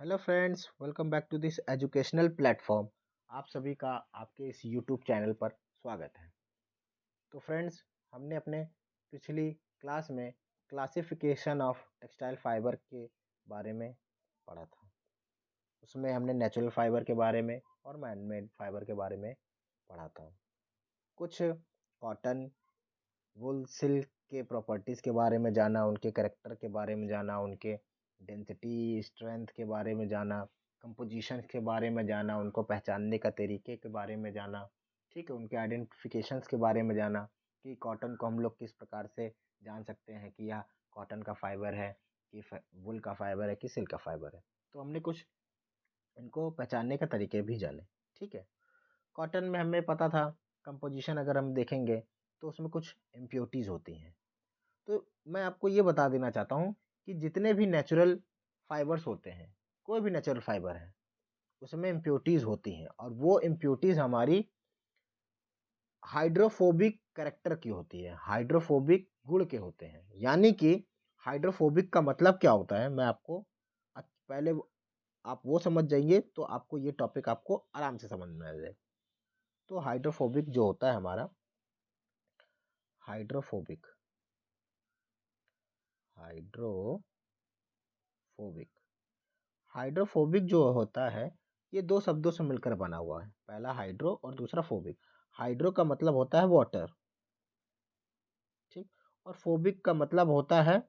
Hello friends, welcome back to this educational platform. आप सभी का आपके इस यूट्यूब चैनल पर स्वागत है। तो फ्रेंड्स, हमने अपने पिछली क्लास में क्लासिफिकेशन ऑफ टेक्सटाइल फाइबर के बारे में पढ़ा था। उसमें हमने नेचुरल फाइबर के बारे में और मैनमेड फाइबर के बारे में पढ़ा था। कुछ कॉटन, वुल, सिल्क के प्रॉपर्टीज़ के बारे में जाना, उनके कैरेक्टर के बारे में जाना, उनके डेंसिटी स्ट्रेंथ के बारे में जाना, कंपोजिशन के बारे में जाना, उनको पहचानने का तरीके के बारे में जाना, ठीक है, उनके आइडेंटिफिकेशंस के बारे में जाना कि कॉटन को हम लोग किस प्रकार से जान सकते हैं कि यह कॉटन का फाइबर है, कि वुल का फाइबर है, कि सिल्क का फाइबर है। तो हमने कुछ इनको पहचानने का तरीके भी जाने। ठीक है, कॉटन में हमें पता था कंपोजिशन अगर हम देखेंगे तो उसमें कुछ इम्प्योरिटीज़ होती हैं। तो मैं आपको ये बता देना चाहता हूँ कि जितने भी नेचुरल फाइबर्स होते हैं, कोई भी नेचुरल फाइबर है, उसमें इम्प्योरिटीज़ होती हैं और वो इम्प्योरिटीज़ हमारी हाइड्रोफोबिक कैरेक्टर की होती है, हाइड्रोफोबिक गुण के होते हैं। यानी कि हाइड्रोफोबिक का मतलब क्या होता है, मैं आपको पहले आप वो समझ जाएंगे तो आपको ये टॉपिक आपको आराम से समझ में आ जाएगा। तो हाइड्रोफोबिक जो होता है हमारा, हाइड्रोफोबिक हाइड्रोफोबिक हाइड्रोफोबिक जो होता है, ये दो शब्दों से मिलकर बना हुआ है। पहला हाइड्रो और दूसरा फोबिक। हाइड्रो का मतलब होता है वाटर, ठीक, और फोबिक का मतलब होता है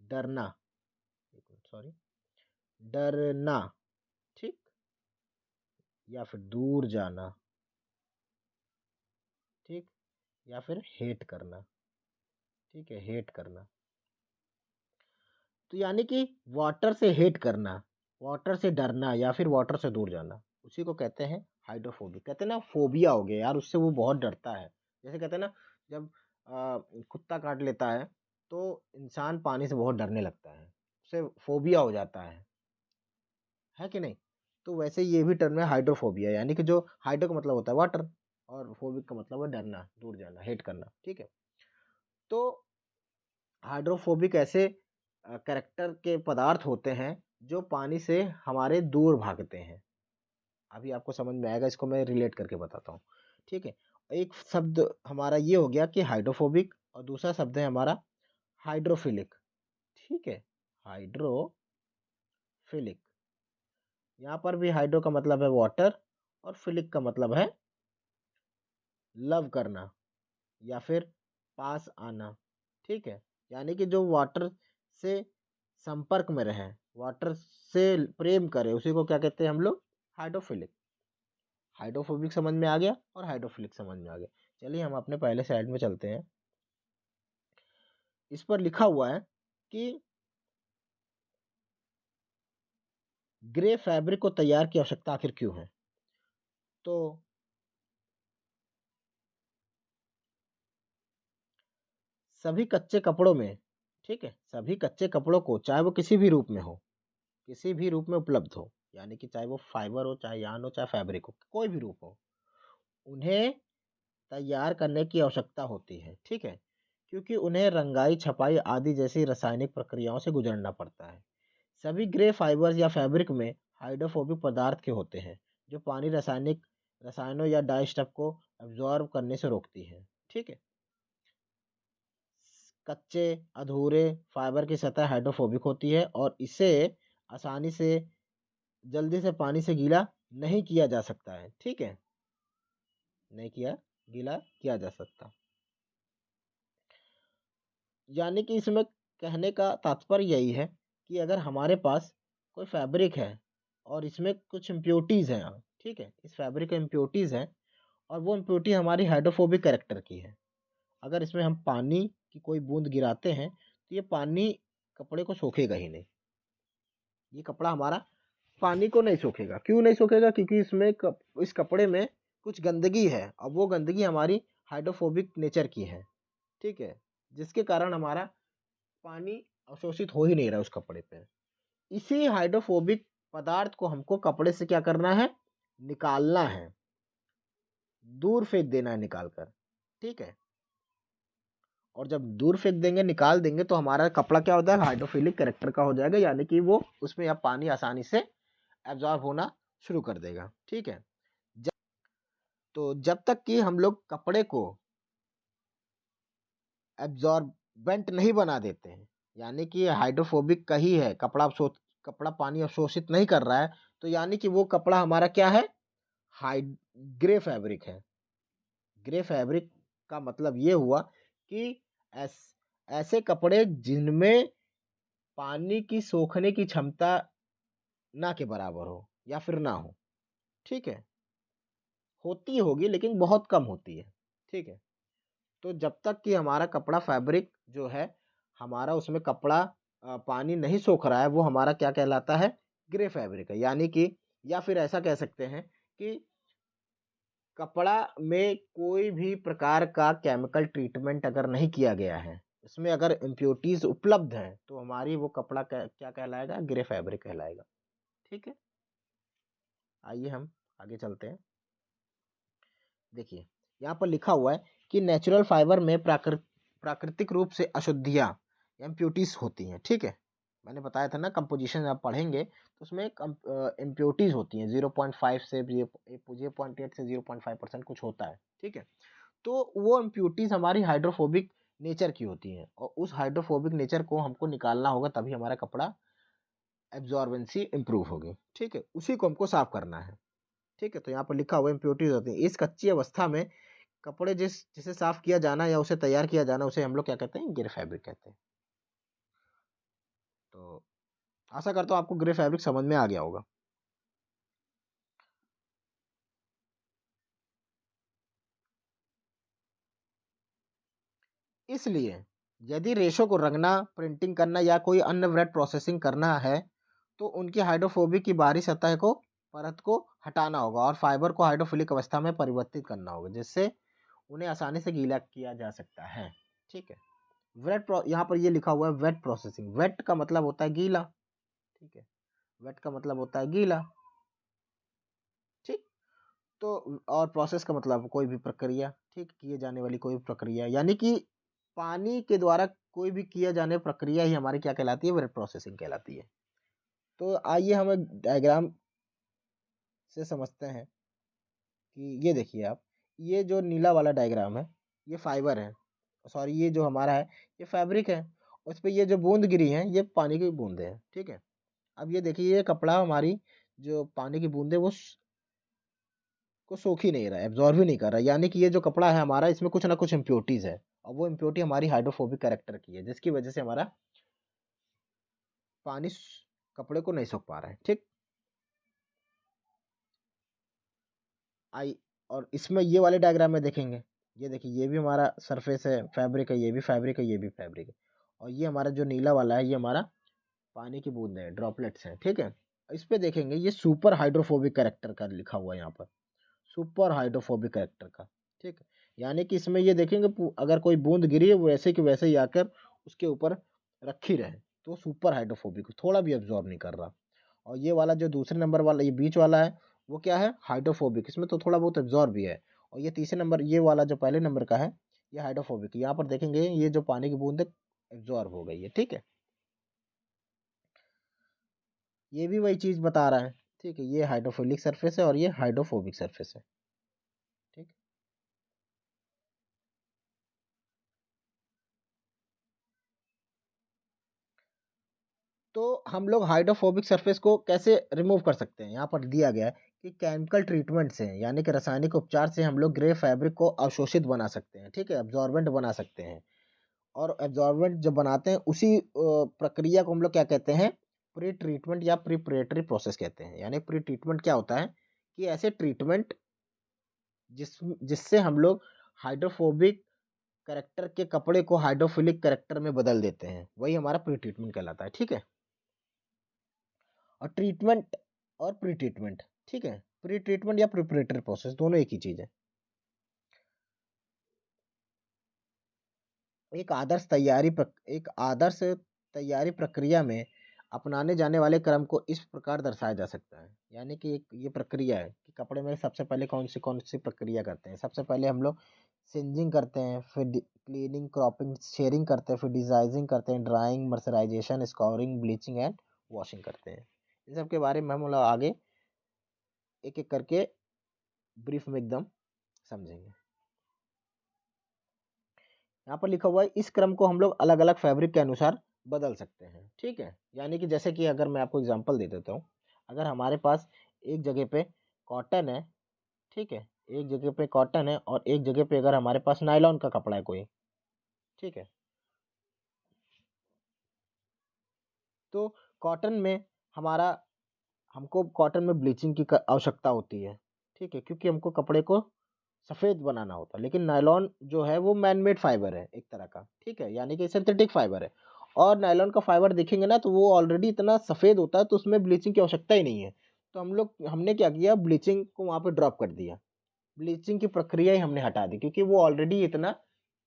डरना, सॉरी, डरना, ठीक, या फिर दूर जाना, ठीक, या फिर हेट करना, ठीक है, हेट करना। तो यानी कि वाटर से हेट करना, वाटर से डरना या फिर वाटर से दूर जाना, उसी को कहते हैं हाइड्रोफोबिक। कहते हैं ना, फोबिया हो गया यार, उससे वो बहुत डरता है। जैसे कहते हैं ना, जब कुत्ता काट लेता है तो इंसान पानी से बहुत डरने लगता है, उसे फोबिया हो जाता है कि नहीं। तो वैसे ये भी टर्म है हाइड्रोफोबिया, यानी कि जो हाइड्रो का मतलब होता है वाटर और फोबिक का मतलब है डरना, दूर जाना, हेट करना। ठीक है, तो हाइड्रोफोबिक ऐसे कैरेक्टर के पदार्थ होते हैं जो पानी से हमारे दूर भागते हैं। अभी आपको समझ में आएगा, इसको मैं रिलेट करके बताता हूँ। ठीक है, एक शब्द हमारा ये हो गया कि हाइड्रोफोबिक, और दूसरा शब्द है हमारा हाइड्रोफिलिक। ठीक है, हाइड्रोफिलिक। यहाँ पर भी हाइड्रो का मतलब है वाटर और फिलिक का मतलब है लव करना या फिर पास आना। ठीक है, यानी कि जो वाटर से संपर्क में रहे, वाटर से प्रेम करे, उसी को क्या कहते हैं हम लोग, हाइड्रोफिलिक। हाइड्रोफोबिक समझ में आ गया और हाइड्रोफिलिक समझ में आ गया। चलिए हम अपने पहले साइड में चलते हैं। इस पर लिखा हुआ है कि ग्रे फैब्रिक को तैयार की आवश्यकता आखिर क्यों है। तो सभी कच्चे कपड़ों में, ठीक है, सभी कच्चे कपड़ों को, चाहे वो किसी भी रूप में हो, किसी भी रूप में उपलब्ध हो, यानी कि चाहे वो फाइबर हो, चाहे यान हो, चाहे फैब्रिक हो, कोई भी रूप हो, उन्हें तैयार करने की आवश्यकता होती है। ठीक है, क्योंकि उन्हें रंगाई, छपाई आदि जैसी रासायनिक प्रक्रियाओं से गुजरना पड़ता है। सभी ग्रे फाइबर्स या फैब्रिक में हाइड्रोफोबिक पदार्थ के होते हैं जो पानी रसायनों या डाई स्टफ को एब्जॉर्ब करने से रोकती है। ठीक है, कच्चे अधूरे फाइबर की सतह हाइड्रोफोबिक होती है और इसे आसानी से, जल्दी से पानी से गीला नहीं किया जा सकता है। ठीक है, नहीं किया, गीला किया जा सकता। यानी कि इसमें कहने का तात्पर्य यही है कि अगर हमारे पास कोई फैब्रिक है और इसमें कुछ इम्प्योरिटीज़ हैं, ठीक है, इस फैब्रिक में इम्प्योरिटीज़ हैं और वो इम्प्योरिटी हमारी हाइड्रोफोबिक कैरेक्टर की है, अगर इसमें हम पानी की कोई बूंद गिराते हैं तो ये पानी कपड़े को सोखेगा ही नहीं। ये कपड़ा हमारा पानी को नहीं सोखेगा। क्यों नहीं सोखेगा? क्योंकि इस कपड़े में कुछ गंदगी है और वो गंदगी हमारी हाइड्रोफोबिक नेचर की है। ठीक है, जिसके कारण हमारा पानी अवशोषित हो ही नहीं रहा उस कपड़े पे। इसी हाइड्रोफोबिक पदार्थ को हमको कपड़े से क्या करना है, निकालना है, दूर फेंक देना है निकाल कर। ठीक है, और जब दूर फेंक देंगे, निकाल देंगे, तो हमारा कपड़ा क्या हो जाएगा, हाइड्रोफिलिक कैरेक्टर का हो जाएगा, यानी कि वो उसमें अब पानी आसानी से एब्जॉर्ब होना शुरू कर देगा। ठीक है। जब तो जब तक कि हम लोग कपड़े को एब्जॉर्बेंट नहीं बना देते हैं, यानी कि हाइड्रोफोबिक का ही है, कपड़ा पानी अवशोषित नहीं कर रहा है, तो यानी कि वो कपड़ा हमारा क्या है, हाइड ग्रे फैब्रिक है। ग्रे फैब्रिक का मतलब ये हुआ कि ऐस, ऐसे कपड़े जिनमें पानी की सोखने की क्षमता ना के बराबर हो या फिर ना हो। ठीक है, होती होगी लेकिन बहुत कम होती है। ठीक है। तो जब तक कि हमारा कपड़ा फैब्रिक जो है, हमारा उसमें कपड़ा पानी नहीं सोख रहा है, वो हमारा क्या कहलाता है, ग्रे फैब्रिक है। यानी कि या फिर ऐसा कह सकते हैं कि कपड़ा में कोई भी प्रकार का केमिकल ट्रीटमेंट अगर नहीं किया गया है, उसमें अगर इम्प्योरिटीज उपलब्ध हैं, तो हमारी वो कपड़ा क्या कहलाएगा, ग्रे फैब्रिक कहलाएगा। ठीक है। आइए हम आगे चलते हैं। देखिए, यहाँ पर लिखा हुआ है कि नेचुरल फाइबर में प्राकृतिक रूप से अशुद्धियाँ इम्प्योरिटीज होती हैं। ठीक है। मैंने बताया था ना, कंपोजिशन आप पढ़ेंगे तो उसमें इम्प्योरिटीज होती हैं, 0.5 से 0.8 से 0.5% कुछ होता है। ठीक है। तो वो इम्प्योरिटीज हमारी हाइड्रोफोबिक नेचर की होती हैं, और उस हाइड्रोफोबिक नेचर को हमको निकालना होगा, तभी हमारा कपड़ा एब्जॉर्बेंसी इंप्रूव होगी। ठीक है, उसी को हमको साफ करना है। ठीक है। तो यहाँ पर लिखा हुआ इम्प्योरिटीज होती है। इस कच्ची अवस्था में कपड़े जिसे साफ किया जाना या उसे तैयार किया जाना, उसे हम लोग क्या कहते हैं, ग्रे फैब्रिक कहते हैं। तो आशा करता हूँ आपको ग्रे फैब्रिक समझ में आ गया होगा। इसलिए यदि रेशों को रंगना, प्रिंटिंग करना या कोई अन्य वेट प्रोसेसिंग करना है, तो उनकी हाइड्रोफोबिक की बाहरी सतह को परत को हटाना होगा और फाइबर को हाइड्रोफिलिक अवस्था में परिवर्तित करना होगा, जिससे उन्हें आसानी से गीला किया जा सकता है। ठीक है। यहाँ पर ये लिखा हुआ है वेट प्रोसेसिंग। वेट का मतलब होता है गीला। ठीक है। वेट का मतलब होता है गीला। ठीक। तो और प्रोसेस का मतलब कोई भी प्रक्रिया, ठीक, किए जाने वाली कोई प्रक्रिया, यानी कि पानी के द्वारा कोई भी किया जाने प्रक्रिया ही हमारी क्या कहलाती है, वेट प्रोसेसिंग कहलाती है। तो आइए हम एक डायग्राम से समझते हैं कि ये देखिए आप, ये जो नीला वाला डायग्राम है, ये फाइबर है, सॉरी ये जो हमारा है, ये फैब्रिक है। उस पे ये जो बूंद गिरी है, ये पानी की बूंदे हैं। ठीक है। अब ये देखिए, ये कपड़ा हमारी जो पानी की बूंदे को सोख ही नहीं रहा है, एब्जॉर्ब ही नहीं कर रहा है, यानी कि ये जो कपड़ा है हमारा, इसमें कुछ ना कुछ इम्प्योरिटीज है, और वो इम्प्योरिटी हमारी हाइड्रोफोबिक कैरेक्टर की है, जिसकी वजह से हमारा पानी कपड़े को नहीं सोख पा रहा है। ठीक। आई और इसमें ये वाले डायग्राम में देखेंगे, ये देखिए, ये भी हमारा सरफेस है, फैब्रिक है, ये भी फैब्रिक है, ये भी फैब्रिक है, और ये हमारा जो नीला वाला है, ये हमारा पानी की बूंदे हैं, ड्रॉपलेट्स हैं। ठीक है। इस पे देखेंगे, ये सुपर हाइड्रोफोबिक कैरेक्टर का लिखा हुआ है यहाँ पर, सुपर हाइड्रोफोबिक कैरेक्टर का। ठीक है। यानी कि इसमें ये देखेंगे, अगर कोई बूंद गिरी है, वो वैसे कि वैसे ही आकर उसके ऊपर रखी रहे, तो सुपर हाइड्रोफोबिक, थोड़ा भी एब्जॉर्ब नहीं कर रहा। और ये वाला जो दूसरे नंबर वाला, ये बीच वाला है, वो क्या है, हाइड्रोफोबिक, इसमें तो थोड़ा बहुत एब्जॉर्ब भी है। और ये तीसरे नंबर, ये वाला जो पहले नंबर का है, ये हाइड्रोफोबिक, यहाँ पर देखेंगे ये जो पानी की बूंद एब्जॉर्ब हो गई है। ठीक है। ये भी वही चीज बता रहा है। ठीक है। ये हाइड्रोफिलिक सरफेस है और ये हाइड्रोफोबिक सरफेस है। ठीक। तो हम लोग हाइड्रोफोबिक सरफेस को कैसे रिमूव कर सकते हैं, यहाँ पर दिया गया है कि केमिकल ट्रीटमेंट से, यानी कि रासायनिक उपचार से हम लोग ग्रे फैब्रिक को अवशोषित बना सकते हैं। ठीक है, एब्जॉर्बेंट बना सकते हैं। और एब्जॉर्बेंट जब बनाते हैं, उसी प्रक्रिया को हम लोग क्या कहते हैं, प्री ट्रीटमेंट या प्रिपरेटरी प्रोसेस कहते हैं। यानी प्री ट्रीटमेंट क्या होता है, कि ऐसे ट्रीटमेंट जिससे हम लोग हाइड्रोफोबिक करेक्टर के कपड़े को हाइड्रोफिलिक करेक्टर में बदल देते हैं, वही हमारा प्री ट्रीटमेंट कहलाता है। ठीक है। और ट्रीटमेंट और प्री ट्रीटमेंट, ठीक है, प्री ट्रीटमेंट या प्रिपरेटरी प्रोसेस दोनों एक ही चीज है। एक आदर्श तैयारी प्रक्रिया में अपनाने जाने वाले क्रम को इस प्रकार दर्शाया जा सकता है। यानी कि एक ये प्रक्रिया है कि कपड़े में सबसे पहले कौन सी प्रक्रिया करते हैं। सबसे पहले हम लोग सिंजिंग करते हैं, फिर क्लीनिंग, क्रॉपिंग, शेयरिंग करते हैं, फिर डिजाइनिंग करते हैं, drawing, mercerization, scouring, bleaching and washing करते हैं। इन सब के बारे में हम लोग आगे एक एक करके ब्रीफ में एकदम समझेंगे। यहाँ पर लिखा हुआ है इस क्रम को हम लोग अलग अलग फैब्रिक के अनुसार बदल सकते हैं। ठीक है, यानी कि जैसे कि अगर मैं आपको एग्जांपल दे देता हूँ, अगर हमारे पास एक जगह पे कॉटन है, ठीक है, एक जगह पे कॉटन है और एक जगह पे अगर हमारे पास नायलॉन का कपड़ा है कोई, ठीक है, तो कॉटन में हमारा हमको कॉटन में ब्लीचिंग की आवश्यकता होती है। ठीक है, क्योंकि हमको कपड़े को सफ़ेद बनाना होता है। लेकिन नायलॉन जो है वो मैन मेड फाइबर है एक तरह का, ठीक है, यानी कि सिंथेटिक फाइबर है। और नायलॉन का फाइबर देखेंगे ना तो वो ऑलरेडी इतना सफ़ेद होता है, तो उसमें ब्लीचिंग की आवश्यकता ही नहीं है। तो हमने क्या किया, ब्लीचिंग को वहाँ पे ड्रॉप कर दिया, ब्लीचिंग की प्रक्रिया ही हमने हटा दी, क्योंकि वो ऑलरेडी इतना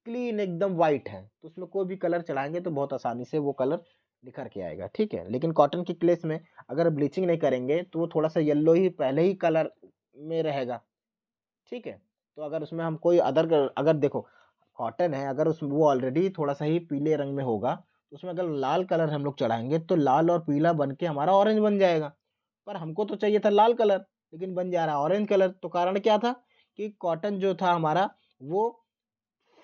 क्लीन एकदम वाइट है, तो उसमें कोई भी कलर चढ़ाएंगे तो बहुत आसानी से वो कलर निखर के आएगा। ठीक है, लेकिन कॉटन की केस में अगर ब्लीचिंग नहीं करेंगे तो वो थोड़ा सा येलो ही पहले ही कलर में रहेगा। ठीक है, तो अगर उसमें हम कोई अदर, अगर देखो कॉटन है, अगर उसमें वो ऑलरेडी थोड़ा सा ही पीले रंग में होगा, तो उसमें अगर लाल कलर हम लोग चढ़ाएंगे तो लाल और पीला बन के हमारा ऑरेंज बन जाएगा। पर हमको तो चाहिए था लाल कलर, लेकिन बन जा रहा ऑरेंज कलर। तो कारण क्या था कि कॉटन जो था हमारा वो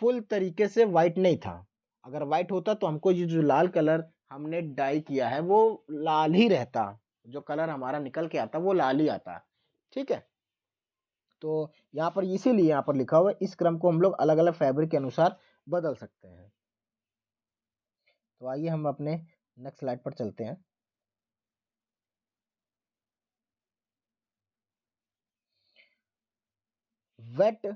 फुल तरीके से वाइट नहीं था। अगर वाइट होता तो हमको ये जो लाल कलर हमने डाई किया है वो लाल ही रहता, जो कलर हमारा निकल के आता वो लाल ही आता। ठीक है, तो यहाँ पर इसीलिए यहाँ पर लिखा हुआ है इस क्रम को हम लोग अलग अलग फैब्रिक के अनुसार बदल सकते हैं। तो आइए हम अपने नेक्स्ट स्लाइड पर चलते हैं। वेट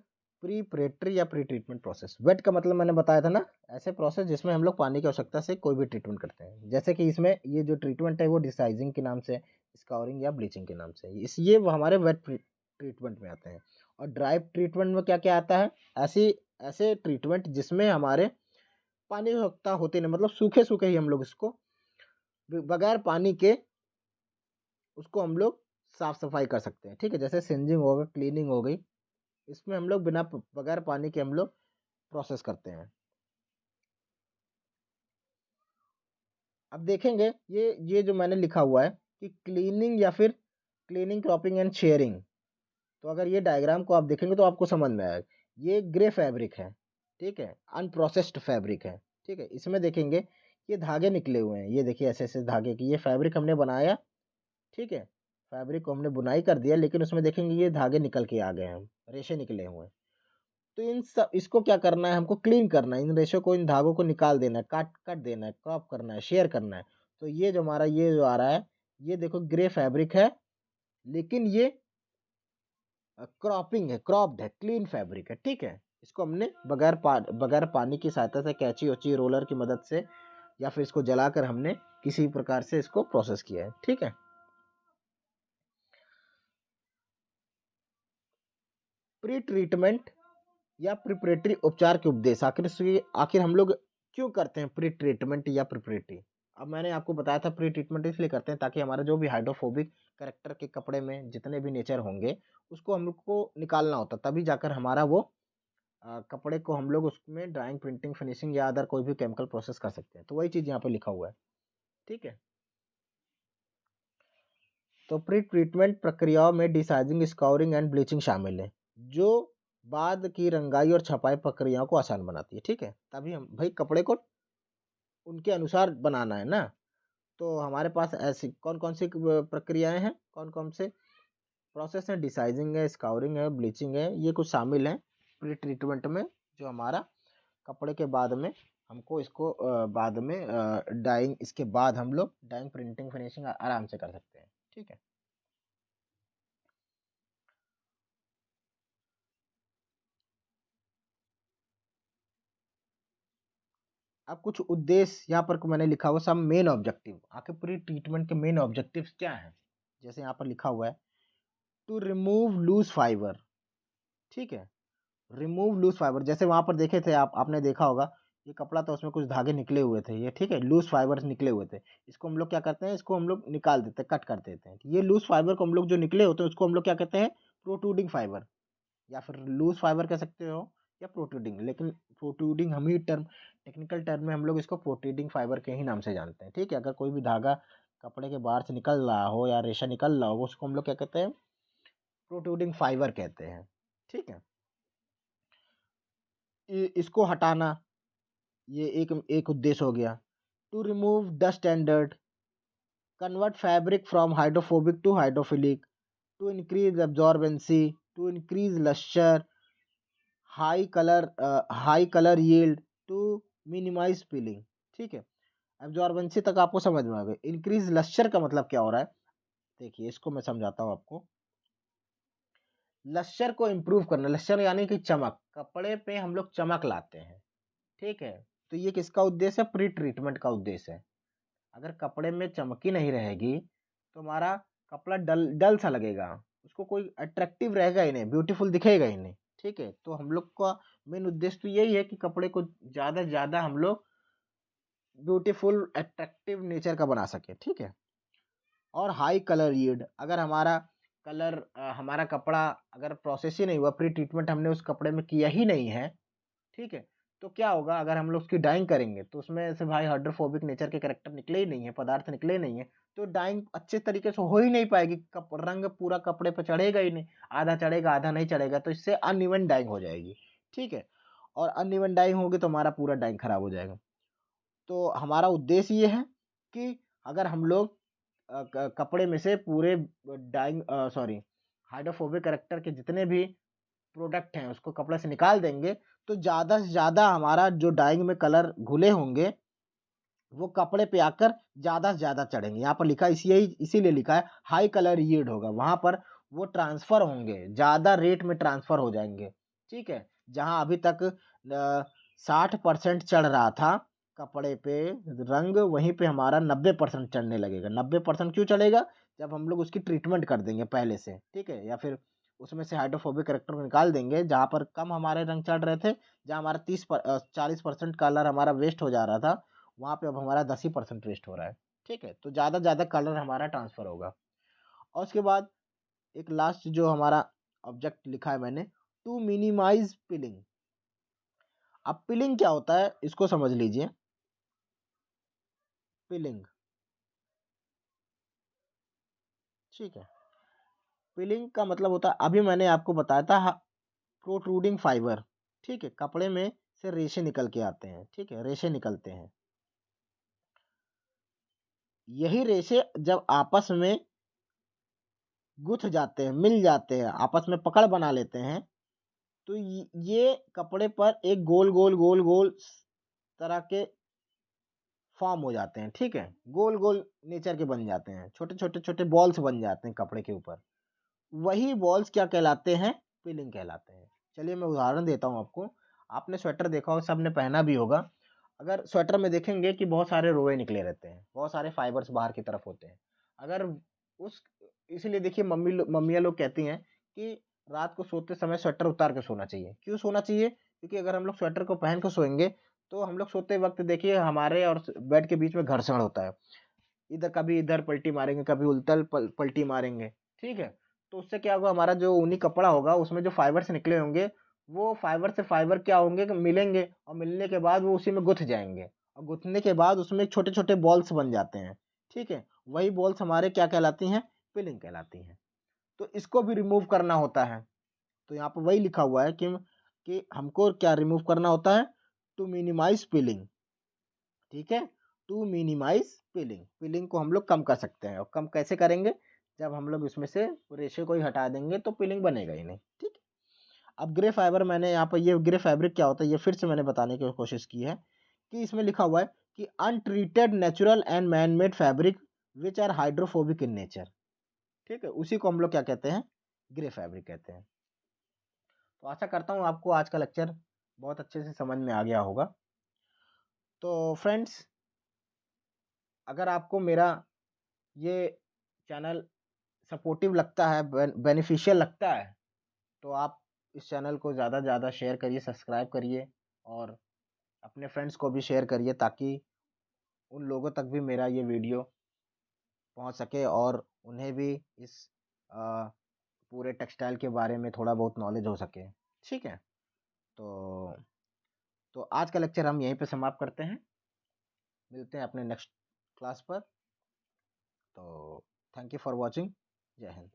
प्रीपरेटरी या प्री ट्रीटमेंट प्रोसेस। वेट का मतलब मैंने बताया था ना, ऐसे प्रोसेस जिसमें हम लोग पानी की आवश्यकता से कोई भी ट्रीटमेंट करते हैं। जैसे कि इसमें ये जो ट्रीटमेंट है वो डिसाइजिंग के नाम से, स्काउरिंग या ब्लीचिंग के नाम से, इस ये वो हमारे वेट ट्रीटमेंट में आते हैं। और ड्राई ट्रीटमेंट में क्या क्या आता है, ऐसी ऐसे ट्रीटमेंट जिसमें हमारे पानी की आवश्यकता होती नहीं, मतलब सूखे सूखे ही हम लोग इसको बगैर पानी के उसको हम लोग साफ सफाई कर सकते हैं। ठीक है, जैसे सिंजिंग होगा, क्लीनिंग हो गई, इसमें हम लोग बिना बगैर पानी के हम लोग प्रोसेस करते हैं। अब देखेंगे ये जो मैंने लिखा हुआ है कि क्लीनिंग या फिर क्लीनिंग, क्रॉपिंग एंड शेयरिंग, तो अगर ये डायग्राम को आप देखेंगे तो आपको समझ में आएगा। ये ग्रे फैब्रिक है, ठीक है, अनप्रोसेस्ड फैब्रिक है। ठीक है, इसमें देखेंगे ये धागे निकले हुए हैं, ये देखिए ऐसे ऐसे धागे की, ये फैब्रिक हमने बनाया। ठीक है, फैब्रिक को हमने बुनाई कर दिया, लेकिन उसमें देखेंगे ये धागे निकल के आ गए हैं, रेशे निकले हुए हैं। तो इन सब इसको क्या करना है, हमको क्लीन करना है, इन रेशों को, इन धागों को निकाल देना है, काट काट देना है, क्रॉप करना है, शेयर करना है। तो ये जो हमारा ये जो आ रहा है, ये देखो ग्रे फैब्रिक है, लेकिन ये क्रॉपिंग है, क्रॉप्ड है, क्लीन फैब्रिक है। ठीक है, इसको हमने बगैर पानी की सहायता से, कैंची वची रोलर की मदद से या फिर इसको जलाकर हमने किसी प्रकार से इसको प्रोसेस किया है। ठीक है, प्री ट्रीटमेंट या प्रिपरेटरी उपचार के उपदेश, आखिर हम लोग क्यों करते हैं प्री ट्रीटमेंट या प्रिपरेटरी। अब मैंने आपको बताया था प्री ट्रीटमेंट इसलिए करते हैं ताकि हमारा जो भी हाइड्रोफोबिक करेक्टर के कपड़े में जितने भी नेचर होंगे उसको हम लोग को निकालना होता, तभी जाकर हमारा वो कपड़े को हम लोग उसमें ड्राइंग, प्रिंटिंग, फिनिशिंग या अदर कोई भी केमिकल प्रोसेस कर सकते हैं। तो वही चीज़ यहाँ पे लिखा हुआ है। ठीक है, तो प्री ट्रीटमेंट प्रक्रियाओं में डिसाइजिंग, स्कोरिंग एंड ब्लीचिंग शामिल है, जो बाद की रंगाई और छपाई प्रक्रियाओं को आसान बनाती है। ठीक है, तभी हम भाई कपड़े को उनके अनुसार बनाना है ना। तो हमारे पास ऐसी कौन कौन सी प्रक्रियाएं हैं, कौन कौन से प्रोसेस हैं, डिसाइजिंग है, स्काउरिंग है, ब्लीचिंग है, ये कुछ शामिल हैं प्री ट्रीटमेंट में, जो हमारा कपड़े के बाद में हमको इसको बाद में डाइंग, इसके बाद हम लोग डाइंग, प्रिंटिंग, फिनिशिंग आराम से कर सकते हैं। ठीक है, अब कुछ उद्देश्य यहाँ पर को मैंने लिखा हुआ, सब मेन ऑब्जेक्टिव, आखिर प्री ट्रीटमेंट के मेन ऑब्जेक्टिव्स क्या हैं। जैसे यहाँ पर लिखा हुआ है टू रिमूव लूज फाइबर। ठीक है, रिमूव लूज फाइबर, जैसे वहां पर देखे थे आपने देखा होगा, ये कपड़ा था उसमें कुछ धागे निकले हुए थे, ये ठीक है लूज फाइबर्स निकले हुए थे। इसको हम लोग क्या करते हैं, इसको हम लोग निकाल देते हैं, कट कर देते हैं। ये लूज फाइबर को हम लोग जो निकले होते हैं उसको हम लोग क्या कहते हैं, प्रोट्रूडिंग फाइबर, या फिर लूज फाइबर कह सकते हो, या प्रोट्रूडिंग, लेकिन प्रोट्रूडिंग हम ही टर्म, टेक्निकल टर्म में हम लोग इसको प्रोट्रूडिंग फाइबर के ही नाम से जानते हैं, ठीक है। अगर कोई भी धागा कपड़े के बाहर से निकल रहा हो या रेशा निकल रहा हो, उसको हम लोग क्या कहते हैं, प्रोट्रूडिंग फाइबर कहते हैं, ठीक है। इसको हटाना, ये एक एक उद्देश्य हो गया। To remove dust and dirt, convert fabric from hydrophobic to hydrophilic, to increase absorbency, to increase lustre, high colour yield, to minimise pilling, ठीक है। एब्जॉर्बेंसी तक आपको समझ में आ गई। इंक्रीज लस्चर का मतलब क्या हो रहा है, देखिए इसको मैं समझाता हूँ आपको। लस्चर को इम्प्रूव करना, लस्चर यानी कि चमक, कपड़े पे हम लोग चमक लाते हैं, ठीक है। तो ये किसका उद्देश्य है, प्री ट्रीटमेंट का उद्देश्य है। अगर कपड़े में चमक ही नहीं रहेगी तो हमारा कपड़ा डल डल सा लगेगा, उसको कोई अट्रैक्टिव रहेगा ही नहीं, ब्यूटीफुल दिखेगा ही नहीं, ठीक है। तो हम लोग का मेन उद्देश्य तो यही है कि कपड़े को ज़्यादा से ज़्यादा हम लोग ब्यूटीफुल अट्रैक्टिव नेचर का बना सके, ठीक है। और हाई कलर यील्ड, अगर हमारा कपड़ा अगर प्रोसेस ही नहीं हुआ, प्री ट्रीटमेंट हमने उस कपड़े में किया ही नहीं है, ठीक है, तो क्या होगा, अगर हम लोग उसकी डाइंग करेंगे तो उसमें से भाई हाइड्रोफोबिक नेचर के कैरेक्टर निकले ही नहीं है, पदार्थ निकले नहीं है, तो डाइंग अच्छे तरीके से हो ही नहीं पाएगी, रंग पूरा कपड़े पे चढ़ेगा ही नहीं, आधा चढ़ेगा आधा नहीं चढ़ेगा, तो इससे अनइवन डाइंग हो जाएगी, ठीक है। और अनइवन डाइंग होगी तो हमारा पूरा डाइंग खराब हो जाएगा। तो हमारा उद्देश्य ये है कि अगर हम लोग कपड़े में से पूरे डाइंग सॉरी हाइड्रोफोबिक कैरेक्टर के जितने भी प्रोडक्ट हैं उसको कपड़े से निकाल देंगे, तो ज़्यादा से ज़्यादा हमारा जो डाइंग में कलर घुले होंगे वो कपड़े पे आकर ज़्यादा से ज़्यादा चढ़ेंगे। यहाँ पर लिखा इसीलिए लिखा है हाई कलर यील्ड होगा, वहाँ पर वो ट्रांसफ़र होंगे, ज़्यादा रेट में ट्रांसफ़र हो जाएंगे, ठीक है। जहाँ अभी तक 60% चढ़ रहा था कपड़े पे रंग, वहीं पे हमारा 90% चढ़ने लगेगा। 90% क्यों चढ़ेगा, जब हम लोग उसकी ट्रीटमेंट कर देंगे पहले से, ठीक है, या फिर उसमें से हाइड्रोफोबिक कैरेक्टर को निकाल देंगे, जहाँ पर कम हमारे रंग चढ़ रहे थे, जहाँ हमारा 40% कलर हमारा वेस्ट हो जा रहा था, वहाँ पे अब हमारा 10% वेस्ट हो रहा है, ठीक है। तो ज़्यादा ज़्यादा कलर हमारा ट्रांसफ़र होगा। और उसके बाद एक लास्ट जो हमारा ऑब्जेक्ट लिखा है मैंने, टू मिनिमाइज पिलिंग। अब पिलिंग क्या होता है इसको समझ लीजिए। पिलिंग, ठीक है, पिलिंग का मतलब होता है, अभी मैंने आपको बताया था प्रोट्रूडिंग फाइबर, ठीक है, कपड़े में से रेशे निकल के आते हैं, ठीक है, रेशे निकलते हैं। यही रेशे जब आपस में गुथ जाते हैं, मिल जाते हैं, आपस में पकड़ बना लेते हैं, तो ये कपड़े पर एक गोल गोल गोल गोल तरह के फॉर्म हो जाते हैं, ठीक है, गोल गोल नेचर के बन जाते हैं, छोटे छोटे छोटे बॉल्स बन जाते हैं कपड़े के ऊपर। वही बॉल्स क्या कहलाते हैं, पिलिंग कहलाते हैं। चलिए मैं उदाहरण देता हूँ आपको। आपने स्वेटर देखा हो, सबने पहना भी होगा। अगर स्वेटर में देखेंगे कि बहुत सारे रोए निकले रहते हैं, बहुत सारे फाइबर्स बाहर की तरफ होते हैं। अगर उस इसीलिए देखिए मम्मियाँ लोग कहती हैं कि रात को सोते समय स्वेटर उतार के सोना चाहिए। क्यों सोना चाहिए, क्योंकि अगर हम लोग स्वेटर को पहन के सोएंगे तो हम लोग सोते वक्त देखिए हमारे और बेड के बीच में घर्षण होता है, इधर कभी इधर पलटी मारेंगे, कभी उल्टल पलटी मारेंगे, ठीक है। तो उससे क्या होगा, हमारा जो ऊनी कपड़ा होगा उसमें जो फाइबर से निकले होंगे, वो फाइबर से फाइबर क्या होंगे कि मिलेंगे, और मिलने के बाद वो उसी में गुथ जाएंगे, और गुथने के बाद उसमें छोटे छोटे बॉल्स बन जाते हैं, ठीक है। वही बॉल्स हमारे क्या कहलाती हैं, पिलिंग कहलाती हैं। तो इसको भी रिमूव करना होता है। तो यहाँ पर वही लिखा हुआ है कि हमको क्या रिमूव करना होता है, टू मिनिमाइज पिलिंग, ठीक है। टू मिनिमाइज पिलिंग, पिलिंग को हम लोग कम कर सकते हैं, और कम कैसे करेंगे, जब हम लोग इसमें से रेशे को ही हटा देंगे तो पिलिंग बनेगा ही नहीं, ठीक है। अब ग्रे फाइबर, मैंने यहाँ पर ये ग्रे फैब्रिक क्या होता है ये फिर से मैंने बताने की कोशिश की है, कि इसमें लिखा हुआ है कि untreated natural and man made fabric which are hydrophobic in nature, ठीक है, उसी को हम लोग क्या कहते हैं, ग्रे फैब्रिक कहते हैं। तो आशा करता हूँ आपको आज का लेक्चर बहुत अच्छे से समझ में आ गया होगा। तो फ्रेंड्स, अगर आपको मेरा ये चैनल सपोर्टिव लगता है, बेनिफिशियल लगता है, तो आप इस चैनल को ज़्यादा से ज़्यादा शेयर करिए, सब्सक्राइब करिए, और अपने फ्रेंड्स को भी शेयर करिए, ताकि उन लोगों तक भी मेरा ये वीडियो पहुंच सके और उन्हें भी इस पूरे टेक्सटाइल के बारे में थोड़ा बहुत नॉलेज हो सके, ठीक है। तो तो आज का लेक्चर हम यहीं पे समाप्त करते हैं। मिलते हैं अपने नेक्स्ट क्लास पर। तो थैंक यू फॉर वॉचिंग। जय हिंद।